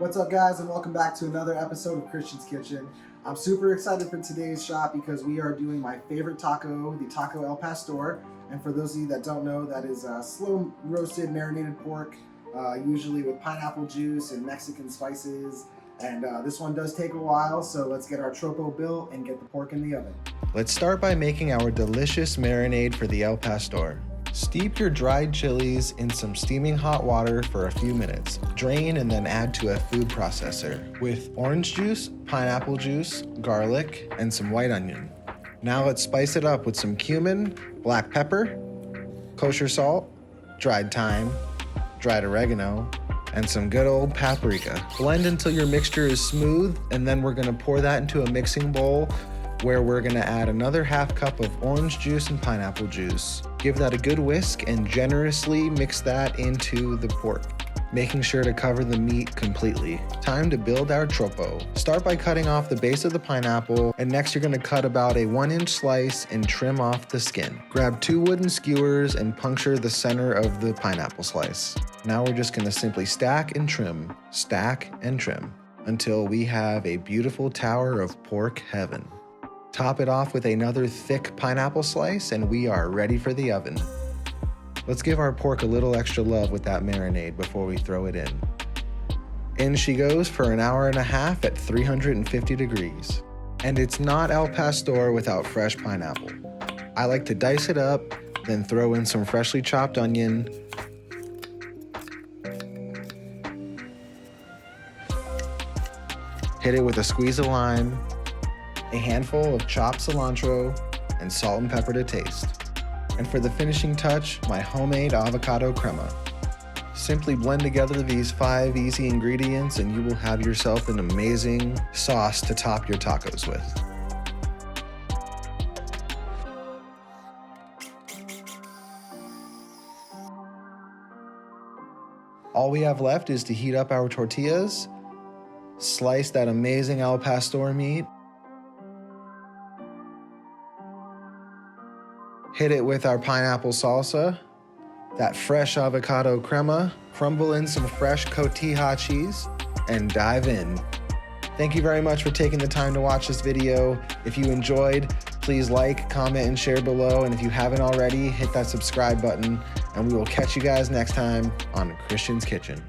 What's up, guys, and welcome back to another episode of Christian's Kitchen. I'm super excited for today's shot because we are doing my favorite taco, the Taco El Pastor. And for those of you that don't know, that is slow roasted marinated pork, usually with pineapple juice and Mexican spices. And this one does take a while, so let's get our Tropo built and get the pork in the oven. Let's start by making our delicious marinade for the El Pastor. Steep your dried chilies in some steaming hot water for a few minutes. Drain and then add to a food processor with orange juice, pineapple juice, garlic, and some white onion. Now let's spice it up with some cumin, black pepper, kosher salt, dried thyme, dried oregano, and some good old paprika. Blend until your mixture is smooth, and then we're gonna pour that into a mixing bowl where we're gonna add another half cup of orange juice and pineapple juice. Give that a good whisk and generously mix that into the pork, making sure to cover the meat completely. Time to build our tropo. Start by cutting off the base of the pineapple, and next you're gonna cut about a 1-inch slice and trim off the skin. Grab 2 wooden skewers and puncture the center of the pineapple slice. Now we're just gonna simply stack and trim until we have a beautiful tower of pork heaven. Top it off with another thick pineapple slice, and we are ready for the oven. Let's give our pork a little extra love with that marinade before we throw it in. In she goes for an hour and a half at 350 degrees. And it's not El Pastor without fresh pineapple. I like to dice it up, then throw in some freshly chopped onion, hit it with a squeeze of lime, a handful of chopped cilantro, and salt and pepper to taste. And for the finishing touch, my homemade avocado crema. Simply blend together these 5 easy ingredients and you will have yourself an amazing sauce to top your tacos with. All we have left is to heat up our tortillas, slice that amazing El Pastor meat, hit it with our pineapple salsa, that fresh avocado crema, crumble in some fresh Cotija cheese, and dive in. Thank you very much for taking the time to watch this video. If you enjoyed, please like, comment, and share below. And if you haven't already, hit that subscribe button, and we will catch you guys next time on Christian's Kitchen.